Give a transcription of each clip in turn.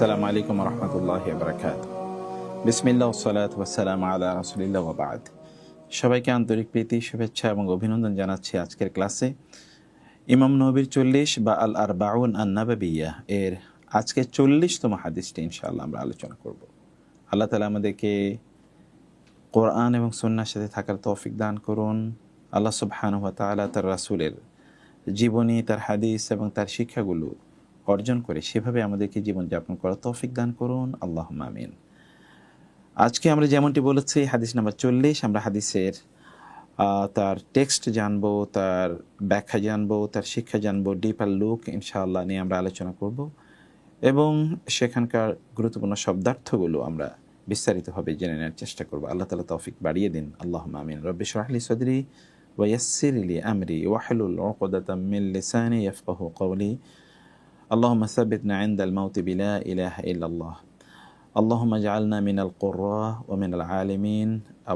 আসসালামু আলাইকুম রহমতুল্লাহি ওয়া বারাকাতুহু। বিসমিল্লাহ ওয়াসসালাতু ওয়াসসালামু আলা রাসূলিল্লাহ ওয়া বা'দ। সবাইকে আন্তরিক প্রীতি, শুভেচ্ছা এবং অভিনন্দন জানাচ্ছি আজকের ক্লাসে। ইমাম নববীর 40 বা আল আরবাউন আন-নাবাবিয়্যা এর আজকে 40তম হাদিসটি ইনশাআল্লাহ আমরা আলোচনা করব। আল্লাহ তাআলা আমাদেরকে কোরআন এবং সুন্নাহর সাথে থাকার তৌফিক দান করুন। আল্লাহ সুবহানাহু ওয়া তাআলা তার রাসূলের জীবনী, তার হাদিস এবং তার শিক্ষাগুলো অর্জন করে সেভাবে আমাদেরকে জীবনযাপন করার তৌফিক দান করুন, আল্লাহুম্মা আমিন। আজকে আমরা যেমনটি বলেছি হাদিস নাম্বার 40, আমরা হাদিসের তার টেক্সট জানবো, তার ব্যাখ্যা জানবো, তার শিক্ষা জানবো, ডিপার লুক ইনশাআল্লাহ নিয়ে আমরা আলোচনা করব এবং সেখানকার গুরুত্বপূর্ণ শব্দার্থগুলো আমরা বিস্তারিতভাবে জেনে নেওয়ার চেষ্টা করব। আল্লাহ তাআলা তৌফিক বাড়িয়ে দিন, আল্লাহুম্মা আমিন। রব্বি ইশরাহ লি সাদরি ওয়া ইয়াসসির লি আমরি ওয়াহলুল উকদাতাম মিন লিসানি ইয়াফকাহু কওলি। اللهم ثبتنا عند الموت بلا إله إلا الله. اللهم اجعلنا من القراء ومن العالمين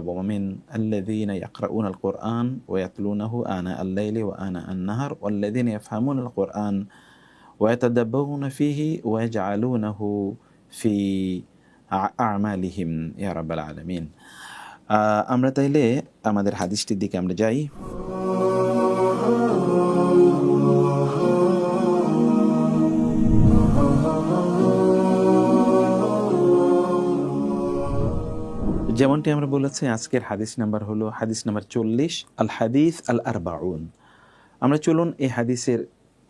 ومن الذين يقرؤون القرآن ويتلونه آناء الليل وآناء النهر والذين يفهمون القرآن ويتدبرون فيه ويجعلونه في أعمالهم يا رب العالمين. আমরা তাইলে আমাদের হাদিসটির দিকে আমরা যাই। যেমনটি আমরা বলেছি আজকের হাদিস নাম্বার হলো হাদিস নাম্বার 40, আল হাদিস আল আরবাউন। আমরা চলুন এই হাদিসের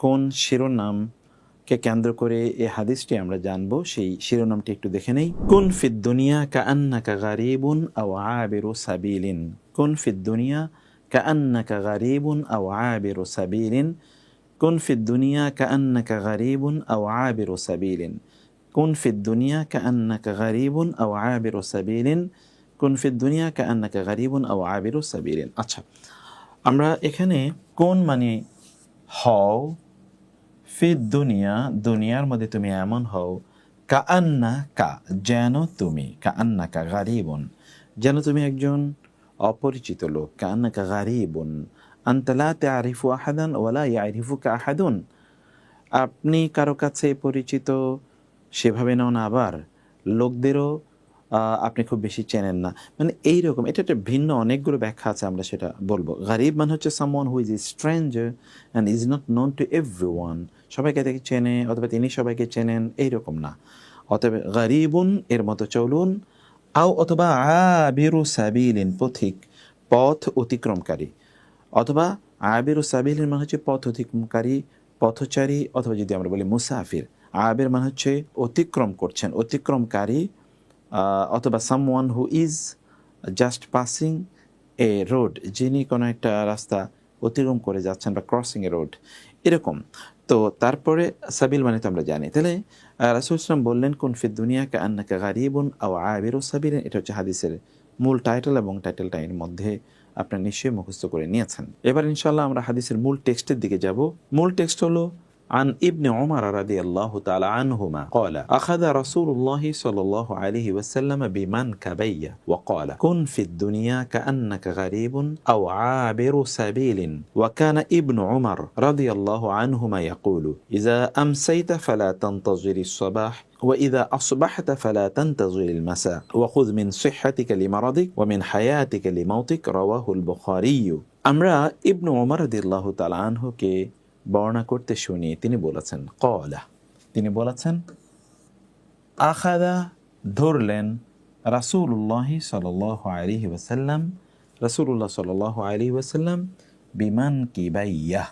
কোন শিরোনামকে কেন্দ্র করে এই হাদিসটি আমরা জানবো, সেই শিরোনামটি একটু দেখে নেই। কুন ফিদ দুনিয়া কাআন্নাকা গারিবুন আও আবিরু সাবিলিন। কুন ফিদ দুনিয়া কাআন্নাকা গারিবুন আও আবিরু সাবিলিন। কুন ফিদ দুনিয়া কাআন্নাকা গারিবুন আও আবিরু সাবিলিন। কুন ফিদ দুনিয়া কাআন্নাকা গারিবুন আও আবিরু সাবিলিন। কুন ফিদ দুনিয়া কাআন্নাকা গারিবুন আও আবিরু সাবিলিন। আচ্ছা, আমরা এখানে কোন মানে হও, ফিদ দুনিয়া দুনিয়ার মধ্যে তুমি এমন হও, কাআন্নাকা যেন তুমি, কাআন্নাকা গারিবুন যেন তুমি একজন অপরিচিত লোক, কাআন্নাকা গারিবুন আনতা লা তা'রিফু আহাদান ওয়া লা ইয়া'রিফুকা আহাদুন। আপনি কারো কাছে পরিচিত সেভাবে নন, আবার লোকদেরও আপনি খুব বেশি চেনেন না, মানে এইরকম। এটা একটা ভিন্ন অনেকগুলো ব্যাখ্যা আছে, আমরা সেটা বলবো। গারিব মানে হচ্ছে someone who is a stranger and is not known to everyone, সবাইকে তাকে চেনে অথবা তিনি সবাইকে চেনেন, এইরকম না। অতএব গারিবুন এর মতো চলুন, আও অথবা আবিরু সাবিলিন পথিক, পথ অতিক্রমকারী, অথবা আবিরু সাবিলিন মানে হচ্ছে পথ অতিক্রমকারী, পথচারী, অথবা যদি আমরা বলি মুসাফির। আবির মানে হচ্ছে অতিক্রম করছেন, অতিক্রমকারী, অথবা someone who is just passing A road, যিনি কোনো একটা রাস্তা অতিক্রম করে যাচ্ছেন বা ক্রসিং এ রোড, এরকম। তো তারপরে সাবিল মানে তো আমরা জানি। তাহলে রাসূল সাল্লাল্লাহু বললেন কুন ফিদ দুনিয়া কাআন্নাকা গারিবুন আও আবিরু সাবিলিন। এটা হচ্ছে হাদিসের মূল টাইটেল এবং টাইটেলটা এর মধ্যে আপনারা নিশ্চয়ই মুখস্থ করে নিয়েছেন। এবার ইনশাআল্লাহ আমরা হাদিসের মূল টেক্সটের দিকে যাব। মূল টেক্সট হলো عن ابن عمر رضي الله تعالى عنهما قال أخذ رسول الله صلى الله عليه وسلم بمنكبي وقال كن في الدنيا كأنك غريب أو عابر سبيل. وكان ابن عمر رضي الله عنهما يقول إذا أمسيت فلا تنتظر الصباح وإذا أصبحت فلا تنتظر المساء وخذ من صحتك لمرضك ومن حياتك لموتك. رواه البخاري. আমরা ইবনু উমর রাদিয়াল্লাহু তাআলা আনহুকে বর্ণনা করতে শুনি, তিনি বলেছেন কলা, তিনি বলেছেন আখাদা ধরলেন, রাসূলুল্লাহ সাল্লাল্লাহু আলাইহি ওয়াসাল্লাম, রাসূলুল্লাহ সাল্লাল্লাহু আলাইহি ওয়াসাল্লাম বিমানকিবাইয়া,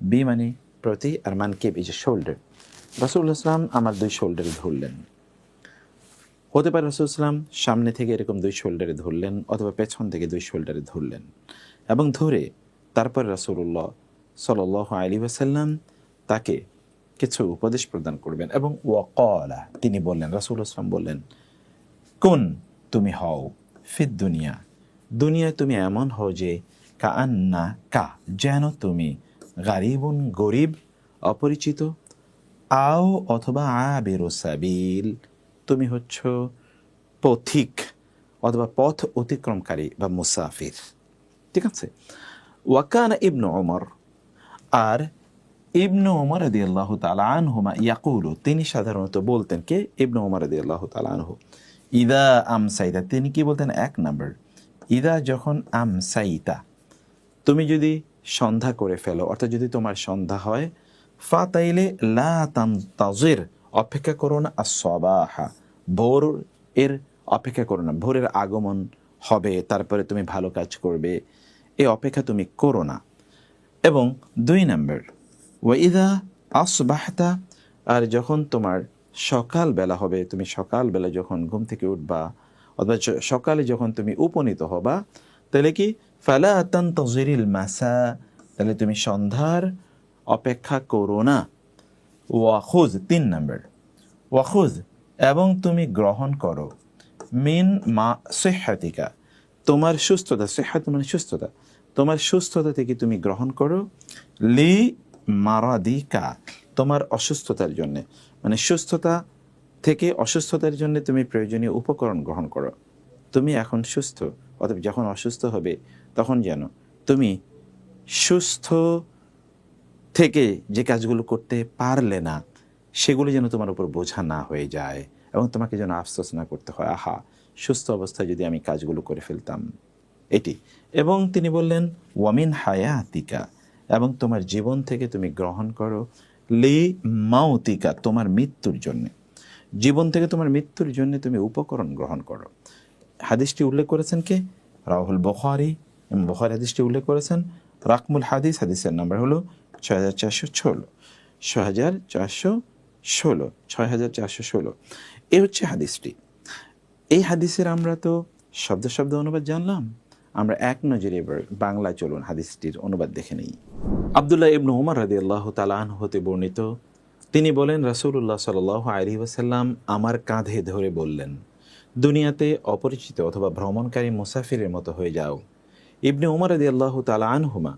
বি মানে প্রতি, আর মানকিব ইজ শোল্ডার। রাসূলুল্লাহ সাল্লাম আমার দুই শোল্ডারে ধরলেন। হতে পারে রাসূলুল্লাহ সাল্লাম সামনে থেকে এরকম দুই শোল্ডারে ধরলেন, অথবা পেছন থেকে দুই শোল্ডারে ধরলেন, এবং ধরে তারপর রাসূলুল্লাহ সাল্লাল্লাহু আলাইহি ওয়াসাল্লাম তাকে কিছু উপদেশ প্রদান করবেন। এবং ওয়াকালা তিনি বললেন, রাসূলুল্লাহ সাল্লাম বললেন, কুন তুমি হও, ফিদ দুনিয়া দুনিয়ায় তুমি এমন হও যে কাআন্না কা যেন তুমি, গারিবুন গরিব অপরিচিত, আও অথবা আবিরু সাবিল তুমি হচ্ছ পথিক অথবা পথ অতিক্রমকারী বা মুসাফির। ঠিক আছে। ওয়াকানা ইবনু উমর, আর ইবনু ওমর রাদিয়াল্লাহু তাআলা আনহুমা ইয়াকুলু, তিনি সাধারণত বলতেন, কে? ইবনু ওমর রাদিয়াল্লাহু তাআলা আনহু। ইদা আমসাইতা, তিনি কি বলতেন? এক নাম্বার, ইদা যখন আমসাইতা, তুমি যদি সন্ধ্যা করে ফেলো, অর্থাৎ যদি তোমার সন্ধ্যা হয়, ফাতাইলে লা তানতাজির, অপেক্ষা করো না, আসসাবাহা, ভোর এর অপেক্ষা করো না, ভোরের আগমন হবে তারপরে তুমি ভালো কাজ করবে, এই অপেক্ষা তুমি করো না। এবং দুই নাম্বার, ওয়াইদা আসবাহতা, আর যখন তোমার সকালবেলা হবে, তুমি সকালবেলা যখন ঘুম থেকে উঠবা অথবা সকালে যখন তুমি উপনীত হবা, তাহলে কি ফালা তানতাজিরিল মাসা, তাহলে তুমি সন্ধ্যার অপেক্ষা করো না। ওয়াখুজ, তিন নাম্বার, ওয়াখুজ, এবং তুমি গ্রহণ করো, মিন মা সিহ্হাতিকা, তোমার সুস্থতা, সিহ্হাত মানে সুস্থতা, তোমার সুস্থতা থেকে তুমি গ্রহণ করো, লি মারাদিকা, তোমার অসুস্থতার জন্য, মানে সুস্থতা থেকে অসুস্থতার জন্য তুমি প্রয়োজনীয় উপকরণ গ্রহণ করো। তুমি এখন সুস্থ, অথবা যখন অসুস্থ হবে তখন যেন তুমি সুস্থ থেকে যে কাজগুলো করতে পারলে না সেগুলো যেন তোমার উপর বোঝা না হয়ে যায় এবং তোমাকে যেন আফসোস না করতে হয়, আহা সুস্থ অবস্থায় যদি আমি কাজগুলো করে ফেলতাম, এটি। এবং তিনি বললেন ওয়ামিন হায়াতিকা, এবং তোমার জীবন থেকে তুমি গ্রহণ করো, লি মাউতিকা, তোমার মৃত্যুর জন্যে, জীবন থেকে তোমার মৃত্যুর জন্য তুমি উপকরণ গ্রহণ করো। হাদিসটি উল্লেখ করেছেন কে? রাহুল বুখারী, এবং বুখারী হাদিসটি উল্লেখ করেছেন। রাকমুল হাদিস, হাদিসের নাম্বার হলো 6416, 6416, 6416। এই হচ্ছে হাদিসটি। এই হাদিসের আমরা তো শব্দ শব্দ অনুবাদ জানলাম, আমরা এক নজরে এবার বাংলা চলুন হাদিসটির অনুবাদ দেখে নিই। আব্দুল্লাহ ইবনু উমর রাদিয়াল্লাহু তাআলা আনহু হতে বর্ণিত, তিনি বলেন রাসূলুল্লাহ সাল্লাল্লাহু আলাইহি ওয়াসাল্লাম আমার কাঁধে ধরে বললেন, দুনিয়াতে অপরিচিত অথবা ভ্রমণকারী মুসাফিরের মতো হয়ে যাও। ইবনে উমর রাদিয়াল্লাহু তাআলা আনহুমা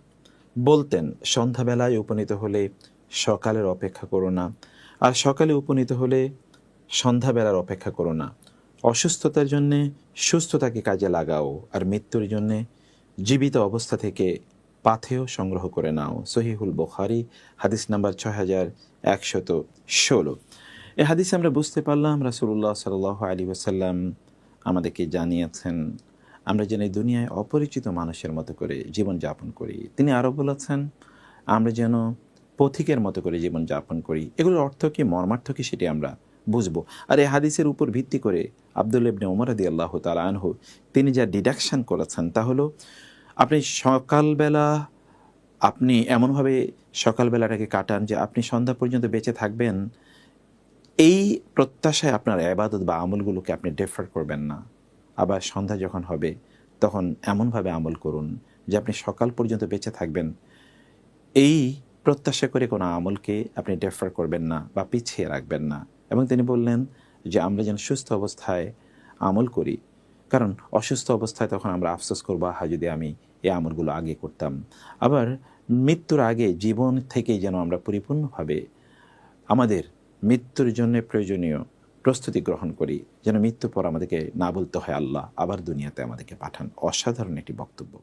বলতেন, সন্ধ্যাবেলায় উপনীত হলে সকালের অপেক্ষা করো না, আর সকালে উপনীত হলে সন্ধ্যাবেলার অপেক্ষা করো না। অসুস্থতার জন্যে সুস্থতাকে কাজে লাগাও, আর মৃত্যুর জন্যে জীবিত অবস্থা থেকে পাথেয় সংগ্রহ করে নাও। সহিহুল বুখারী, হাদিস নাম্বার 6116। এই হাদিসে আমরা বুঝতে পারলাম রাসূলুল্লাহ সাল্লাল্লাহু আলাইহি ওয়াসাল্লাম আমাদেরকে জানিয়েছেন আমরা যেন এই দুনিয়ায় অপরিচিত মানুষের মতো করে জীবন যাপন করি। তিনি আরও বলেছেন আমরা যেন পথিকের মতো করে জীবন যাপন করি। এগুলোর অর্থ কি, মর্মার্থ কি, সেটি আমরা বুঝবো। আর এই হাদিসের উপর ভিত্তি করে আব্দুল্লাহ ইবনে উমর রাদিয়াল্লাহু তাআলা আনহু তিনি যা ডিডাকশন করেছেন তা হলো, আপনি সকালবেলা আপনি এমনভাবে সকালবেলাটাকে কাটান যে আপনি সন্ধ্যা পর্যন্ত বেঁচে থাকবেন, এই প্রত্যাশায় আপনার ইবাদত বা আমলগুলোকে আপনি ডেফার করবেন না। আবার সন্ধ্যা যখন হবে তখন এমনভাবে আমল করুন যে আপনি সকাল পর্যন্ত বেঁচে থাকবেন, এই প্রত্যাশা করে কোনো আমলকে আপনি ডেফার করবেন না বা পিছিয়ে রাখবেন না। এবং তিনি বললেন যে আমরা যেন সুস্থ অবস্থায় আমল করি, কারণ অসুস্থ অবস্থায় তখন আমরা আফসোস করবো, যদি আমি এই আমলগুলো আগে করতাম। আবার মৃত্যুর আগে জীবন থেকেই যেন আমরা পরিপূর্ণভাবে আমাদের মৃত্যুর জন্য প্রয়োজনীয় প্রস্তুতি গ্রহণ করি, যেন মৃত্যুর পর আমাদেরকে না বলতে হয় আল্লাহ আবার দুনিয়াতে আমাদেরকে পাঠান। অসাধারণ একটি বক্তব্য।